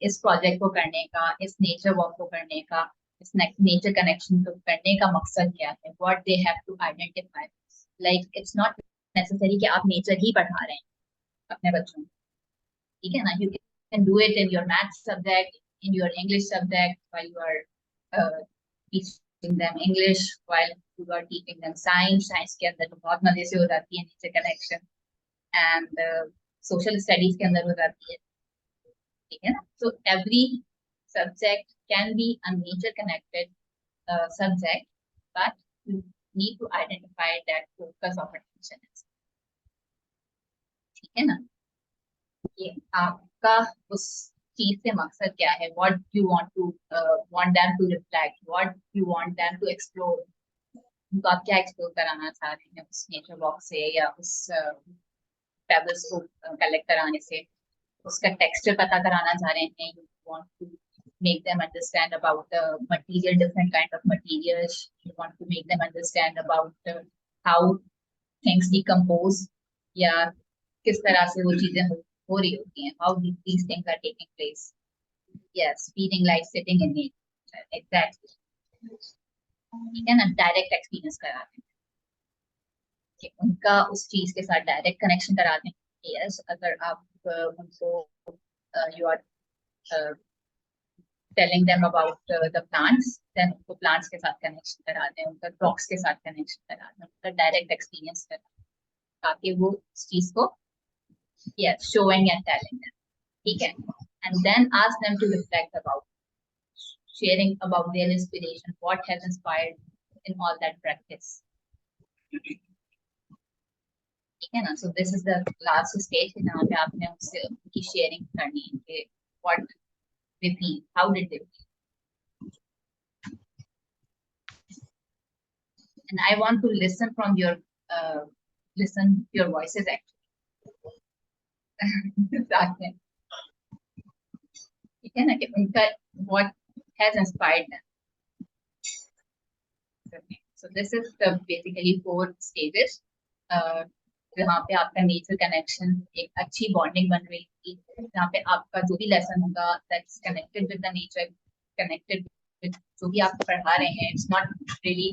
इस प्रोजेक्ट को करने का, इस नेचर वॉक को करने का, इस नेचर कनेक्शन को करने का मकसद क्या है, what they have to identify. Like it's not necessary कि आप नेचर ही पढ़ा रहे हैं अपने बच्चों को. ठीक है ना? You can do it in your math subject, in your English subject, while you are teaching them English, while you are teaching them science. Science के अंदर तो बहुत मजे से हो जाती है nature connection, and social studies के अंदर हो जाती है. ठीक है ना? So every subject can be a nature connected subject, but you need to identify that focus of attention. ठीक है ना? ये आपका उस चीज से मकसद क्या है, what you want them to reflect, what you want them to explore. उनको आप क्या एक्सप्लोर कराना चाह रहे हैं उस नेचर वॉक से, या उस पेबल्स को कलेक्ट कराने से, उसका टेक्सचर पता कराना चाह रहे हैं. You want to make them understand about the material, different kind of materials. You want to make them understand about how things decompose, या किस तरह से वो चीजें हो रही होती हैं, how these things are taking place. Yes, feeling like sitting in it. Exactly. ठीक है ना? डायरेक्ट एक्सपीरियंस कराते हैं कि उनका उस चीज के साथ डायरेक्ट कनेक्शन कराते हैं. यस, अगर आप उनको you are telling them about the plants, then उनको प्लांट्स के साथ कनेक्शन कराते हैं, उनका रॉक्स के साथ कनेक्शन कराते हैं, उनका डायरेक्ट एक्सपीरियंस कराते हैं, ताकि वो उस चीज को yes showing and telling them. ठीक है? And then ask them to reflect about, sharing about their inspiration, what has inspired in all that practice. ठीक है ना? So this is the last stage जहाँ पे आपने उससे उनकी sharing करनी है कि what they feel, how did they feel. And I want to listen from your voices actually. ठीक है ना? कि उनका what has inspired them. So this is the basically 4 stages जहाँ पे आपका नेचर कनेक्शन, एक अच्छी बॉन्डिंग बन रही थी, जहाँ पे आपका जो भी लेसन होगा that's connected with the nature, connected with जो भी आप पढ़ा रहे हैं. इट्स नॉट रियली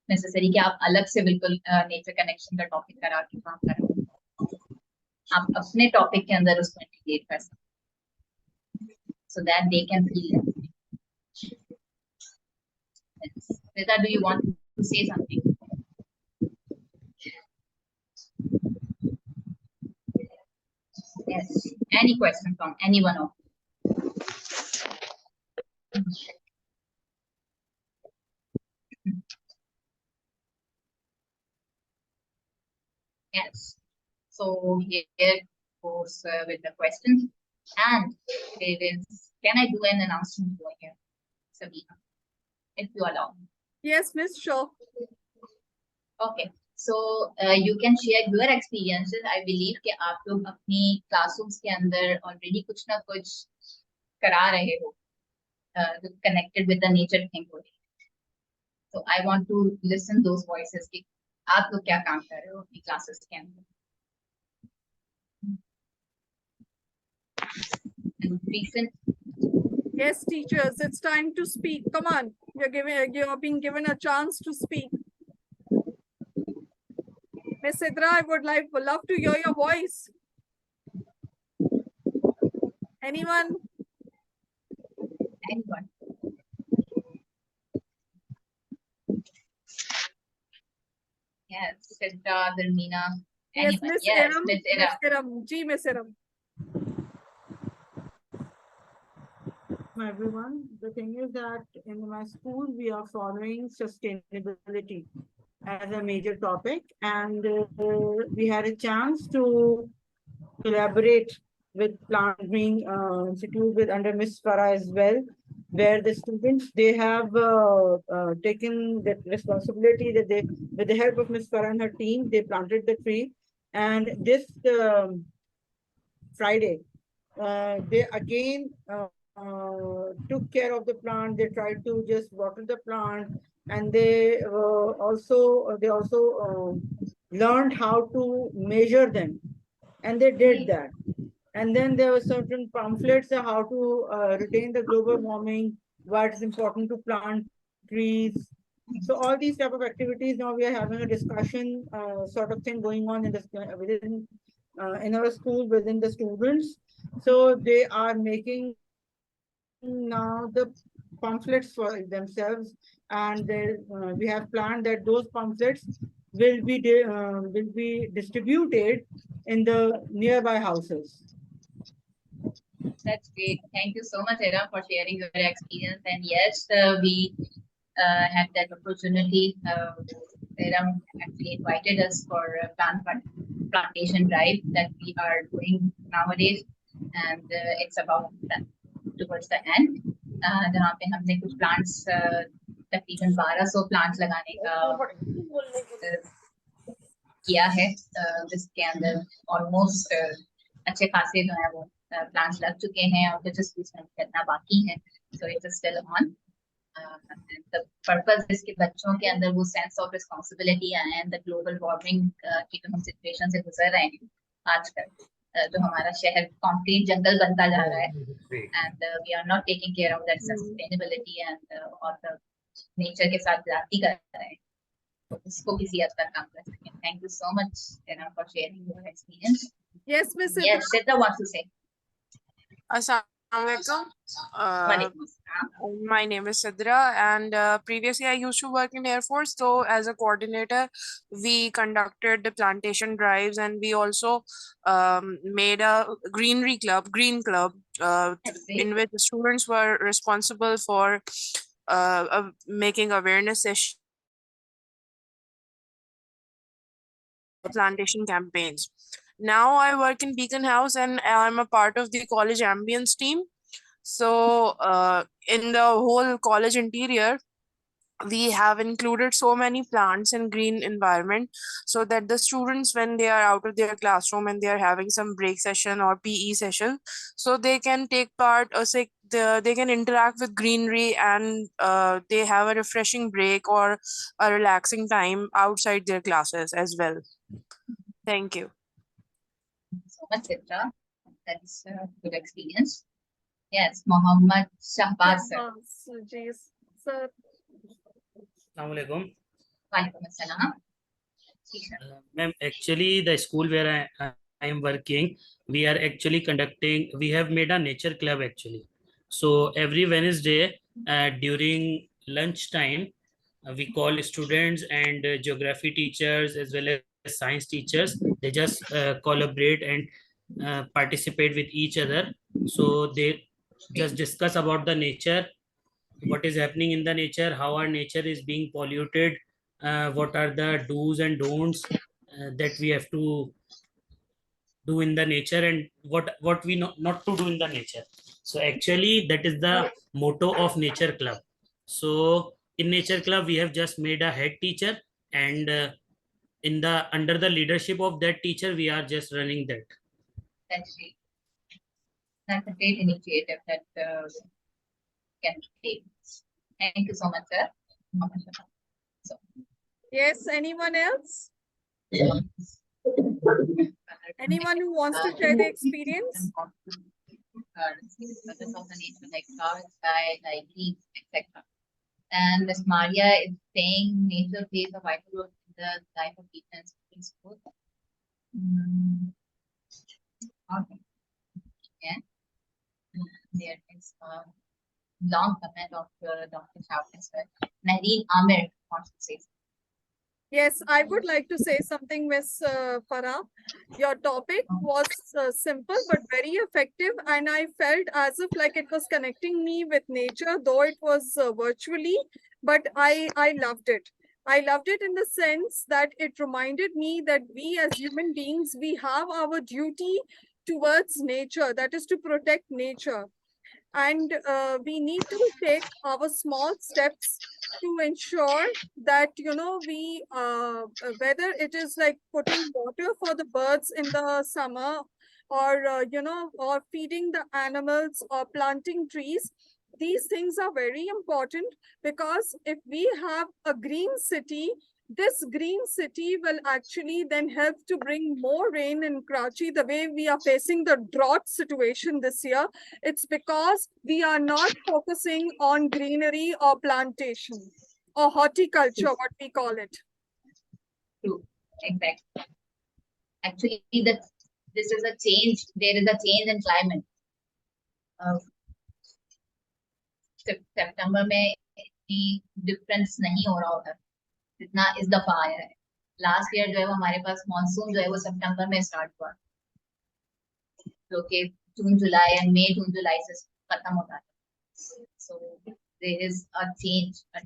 नेसेसरी कि आप अलग से बिल्कुल नेचर कनेक्शन का टॉपिक करा के काम कर रहे हो. आप अपने टॉपिक के अंदर उसको इंटीग्रेट कर सकते so that they can feel it. Rita, do you want to say something? Yes. Any question from anyone of you? Yes. So here goes with the questions, and there is. Can I do an announcement over here, Sabina, if you allow? Yes, Miss, sure. Okay. So you can share your experiences. I believe कि आप लोग अपनी classrooms के अंदर already कुछ ना कुछ करा रहे हो, connected with the nature thing. So I want to listen those voices कि आप लोग क्या काम कर रहे हो अपनी classes के अंदर. And recent. Yes, teachers, it's time to speak. Come on, you're being given a chance to speak. Miss Sidra, I would love to hear your voice. Anyone? Anyone? Yes, Sidra, Darmina, Yes, anyone. Miss Yes, Iram. Miss Miss Ira. Iram. Ji, Miss Iram. Everyone. The thing is that in my school, we are following sustainability as a major topic, and we had a chance to collaborate with Plant Green Institute with under Miss Farah as well, where the students they have taken the responsibility that they, with the help of Miss Farah and her team, they planted the tree, and this Friday they again took care of the plant. They tried to just water the plant, and they also learned how to measure them, and they did that. And then there were certain pamphlets on how to retain the global warming, why it's important to plant trees. So all these type of activities, now we are having a discussion sort of thing going on in this within in our school within the students. So they are making now the pamphlets for themselves, and we have planned that those pamphlets will be distributed in the nearby houses. That's great. Thank you so much, Ira, for sharing your experience. And yes, we had that opportunity. Ira actually invited us for a plantation drive that we are doing nowadays, and it's about towards the end. जहाँ पे हमने कुछ plants तकरीबन 1200 plants लगाने का किया है, जिसके अंदर ऑलमोस्ट अच्छे खासे जो है वो प्लांट्स लग चुके हैं और कुछ उसमें करना बाकी है, so it's still on. The purpose इसके बच्चों के अंदर वो सेंस ऑफ रिस्पांसिबिलिटी आए एंड द ग्लोबल वार्मिंग की जो हम सिचुएशन से गुजर रहे हैं आजकल, जो हमारा शहर कंक्रीट जंगल बनता जा रहा है and we are not taking care of that sustainability and और द नेचर के साथ जाती कर रहे हैं, तो इसको किसी हद तक काम कर सकें. Thank you so much for sharing your experience. Yes, Miss Iram. Yes, Sidra wants to say. Assalamualaikum. Walaikum assalam. My name is Sidra, and previously I used to work in Air Force. So as a coordinator, we conducted the plantation drives, and we also made a green club, in which the students were responsible for making awareness sessions, plantation campaigns. Now I work in Beacon House, and I'm a part of the college ambience team. So in the whole college interior, we have included so many plants in green environment, so that the students, when they are out of their classroom and they are having some break session or PE session, so they can take part, or say they can interact with greenery, and they have a refreshing break or a relaxing time outside their classes as well. Thank you. So much, Sidra. That is a good experience. Yes, Mohammed Shahbaz sir. Yes, sir. Assalamualaikum. Walaikum assalam. Ma'am, actually, the school where I am working, we are actually conducting, we have made a nature club actually. So every Wednesday during lunchtime, we call students and geography teachers as well as science teachers. They just collaborate and participate with each other. So they just discuss about the nature, what is happening in the nature, how our nature is being polluted, what are the do's and don'ts that we have to do in the nature, and what we not to do in the nature. So actually that is the motto of nature club. So in nature club we have just made a head teacher, and in the under the leadership of that teacher we are just running that. That's great. That's a great initiative that can take. Thank you so much, sir. So, Yes, anyone else? Anyone who wants to share the experience? Purpose of the nature, like stars, sky, like leaves, etc. And Miss Maria is saying nature plays a vital role in the life of people and students both. Okay. Yeah. There is a long comment of Dr. Shah as well. Nahreen Amir wants to say something. Yes, I would like to say something, Miss Farah. Your topic was simple but very effective, and I felt as if like it was connecting me with nature, though it was virtually. But I loved it. I loved it in the sense that it reminded me that we as human beings, we have our duty towards nature, that is to protect nature, and we need to take our small steps to ensure that we whether it is like putting water for the birds in the summer, or or feeding the animals or planting trees. These things are very important, because if we have a green city, this green city will actually then help to bring more rain in Karachi. The way we are facing the drought situation this year, it's because we are not focusing on greenery or plantation or horticulture, what we call it. True. Exactly. Actually, this is a change. There is a change in climate. सितंबर में इतनी difference नहीं हो रहा होता जितना इस दफा आया है. लास्ट ईयर जो है वो हमारे पास मॉनसून जो है वो सितंबर में स्टार्ट हुआ, जो कि जून जुलाई एंड मई जून जुलाई से खत्म होता है. So there is a change, a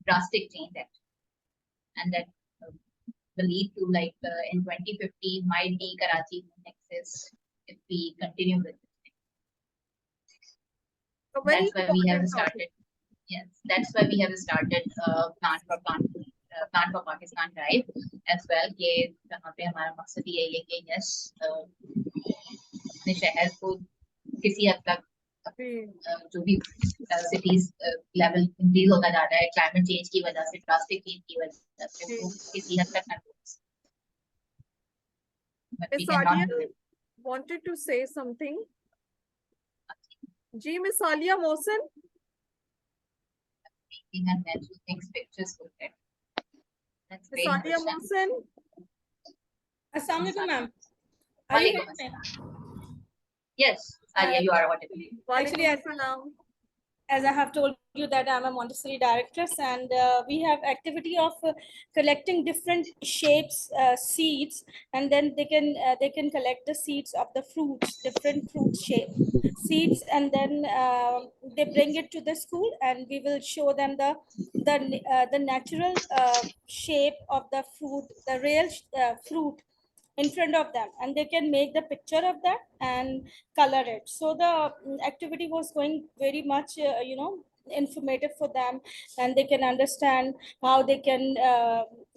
drastic change actually, and that will lead to like in 2050 might be Karachi nexus if we continue with it. That's why we have started. Yes, that's why we have started Plant for Pakistan drive as well. कि जहाँ पे हमारा मकसद ये है कि yes अपने शहर को किसी हद तक जो भी cities level increase होता जा रहा है climate change की वजह से, drastic change की वजह से, वो किसी हद तक control. But we Miss cannot Alia do it. wanted to say something. Ji, Miss Alia Mohsen. And then she takes pictures with it. That's Miss great. Alia Mohsen. Assalamu alaikum, ma'am. Are you Walaikum hearing me? assalam. Yes, Alia, you are audible. Actually, as I have told you that I'm a Montessori directress, and we have activity of collecting different shapes, seeds, and then they can collect the seeds of the fruits, different fruit shape seeds, and then they bring it to the school, and we will show them the natural shape of the fruit, the real fruit in front of them, and they can make the picture of that and color it. So the activity was going very much informative for them, and they can understand how they can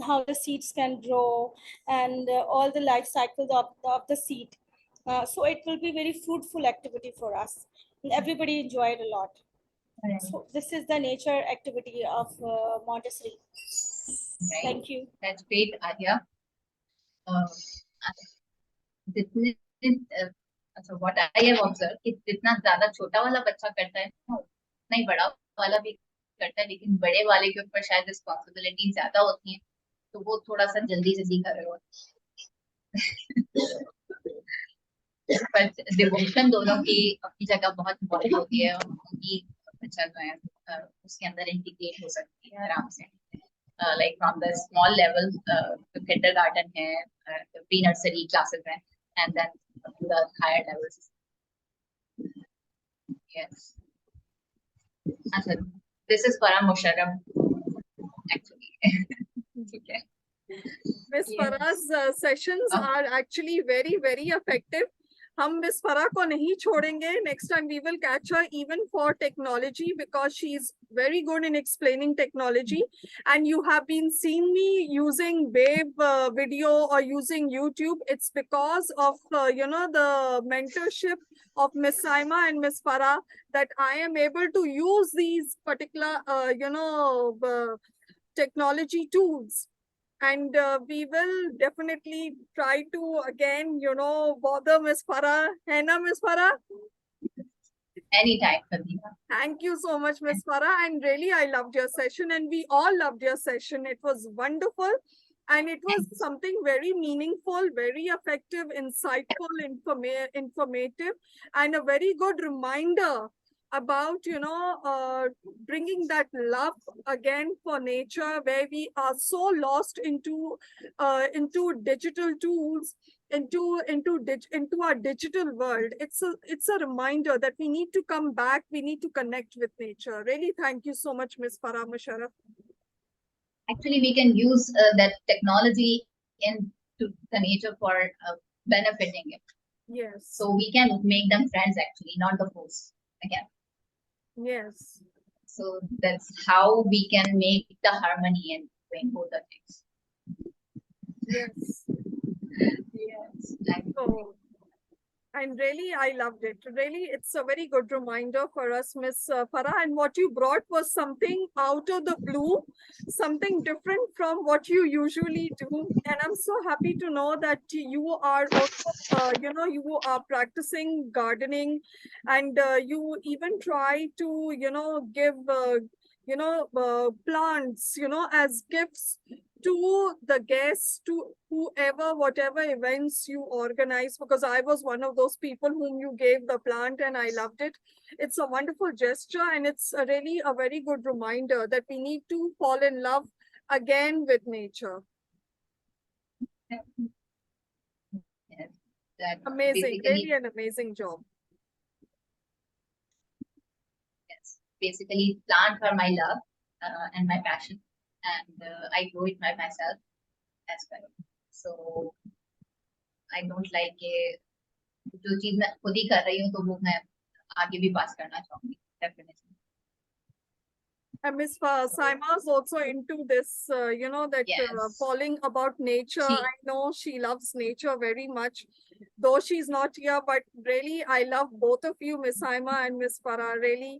how the seeds can grow, and all the life cycles of the seed. So it will be very fruitful activity for us, and everybody enjoyed a lot. So this is the nature activity of Montessori. Right. Thank you. That's great, Alia. अच्छा, what I have observed कि जितना ज्यादा छोटा वाला बच्चा करता है उतना ही बड़ा वाला भी करता है, लेकिन बड़े वाले के ऊपर शायद रिस्पॉन्सिबिलिटी ज्यादा होती है, तो वो थोड़ा सा जल्दी से सीखा रहे होते पर डिवोशन दोनों की अपनी जगह बहुत इम्पोर्टेंट होती है, उनकी बच्चा जो है उसके अंदर इंटीग्रेट हो सकती है आराम से. Like from the small level, the kindergarten hai, the pre-nursery classes hai, and then the higher levels. Yes. Achha, this is Farah Musharaf, actually. Okay. Miss Farah's sessions are actually very, very effective. हम miss फरा को नहीं छोड़ेंगे. Next time we will catch her even for technology, because she is very good in explaining technology. And you have been seeing me using Wave video or using YouTube. It's because of the mentorship of Miss Saima and Miss Farah that I am able to use these particular technology tools. And we will definitely try to again, bother Miss Farah. Hai na, Miss Farah? Anytime, Kabira. Thank you so much, Miss Farah. And really, I loved your session, and we all loved your session. It was wonderful. And it was something very meaningful, very effective, insightful, informative, and a very good reminder about, bringing that love again for nature, where we are so lost into digital tools, into our digital world. It's a reminder that we need to come back, we need to connect with nature. Really, thank you so much, Miss Farah Musharaf. Actually, we can use that technology into the nature for benefiting it. Yes. So we can make them friends, actually, not the foes again. Yes. So that's how we can make the harmony in between both the things. Yes. Yes. Oh, and really, I loved it. Really, it's a very good reminder for us, Miss Farah. And what you brought was something out of the blue, something different from what you usually do. And I'm so happy to know that you are also, you are practicing gardening, and you even try to, give, plants, as gifts to the guests, to whoever, whatever events you organize, because I was one of those people whom you gave the plant and I loved it. It's a wonderful gesture, and it's really a very good reminder that we need to fall in love again with nature. Yes. That Amazing, basically, really an amazing job. yes, basically plants are my love and my passion, and I grow it by myself as well. So I don't like जो चीज मैं खुद ही कर रही हूँ तो वो मैं आगे भी पास करना चाहूंगी definitely. And Miss Saima is also into this, that Yes. falling about nature. She- I know she loves nature very much, though she's not here, but really, I love both of you, Miss Saima and Miss Farah. Really,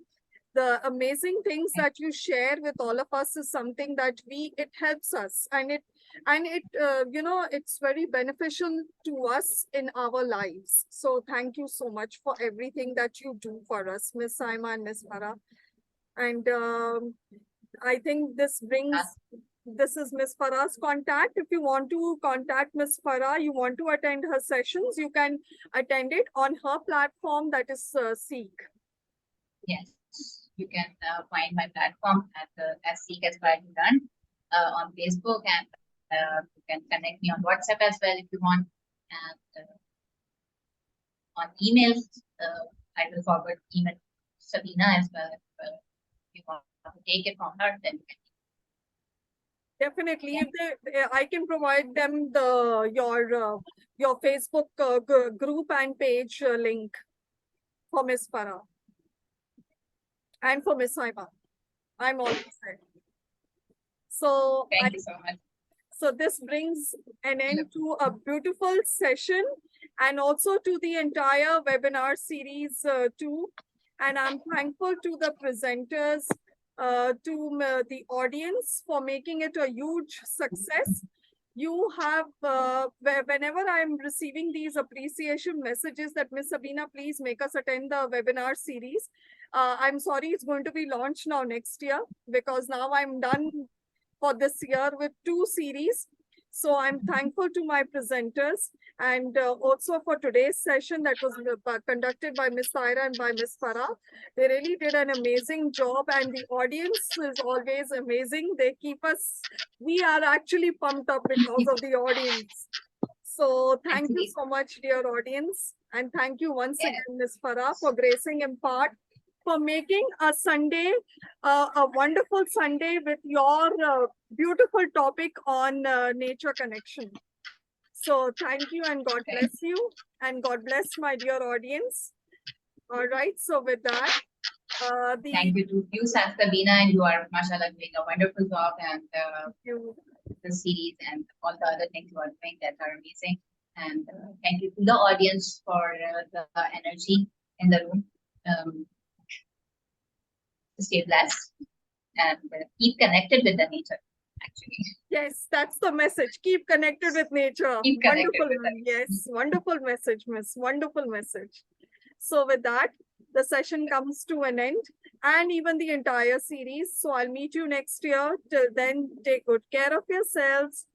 the amazing things that you share with all of us is something that it helps us, and it's very beneficial to us in our lives. So thank you so much for everything that you do for us, Miss Saima and Miss Farah. And I think this is Miss Farah's contact. If you want to contact Miss Farah, you want to attend her sessions, you can attend it on her platform, that is Seek. Yes, you can find my platform at as Seek as Done on Facebook, and you can connect me on WhatsApp as well if you want. And on emails, I will forward email Sabina as well. If you want to take it from her, then you can. Definitely, if I can provide them your Facebook group and page link for Miss Farah and for Miss Saima. I'm always there. So Thank you so much. So this brings an end to a beautiful session, and also to the entire webinar series too. And I'm thankful to the presenters, to the audience for making it a huge success. You have, whenever I'm receiving these appreciation messages that Miss Sabina, please make us attend the webinar series. I'm sorry, it's going to be launched now next year, because now I'm done for this year with 2 series. So I'm thankful to my presenters, and also for today's session that was conducted by Miss Saira and by Miss Farah. They really did an amazing job, and the audience is always amazing. They keep us, we are actually pumped up because of the audience. So thank you so much, dear audience. And thank you once again, Miss Farah, for gracing Impart, for making a Sunday, a wonderful Sunday with your beautiful topic on nature connection. So thank you, and God bless you, and God bless my dear audience. All right, so with that, thank you to you, Sabina, and you are, mashallah, doing a wonderful job, and the series and all the other things you are doing that are amazing. And thank you to the audience for the energy in the room. Stay blessed and keep connected with the nature, actually. Yes, that's the message. Keep connected with nature. Keep connected Wonderful. with Yes, wonderful message, Miss. Wonderful message. So with that, the session comes to an end, and even the entire series. So I'll meet you next year. Till then, take good care of yourselves.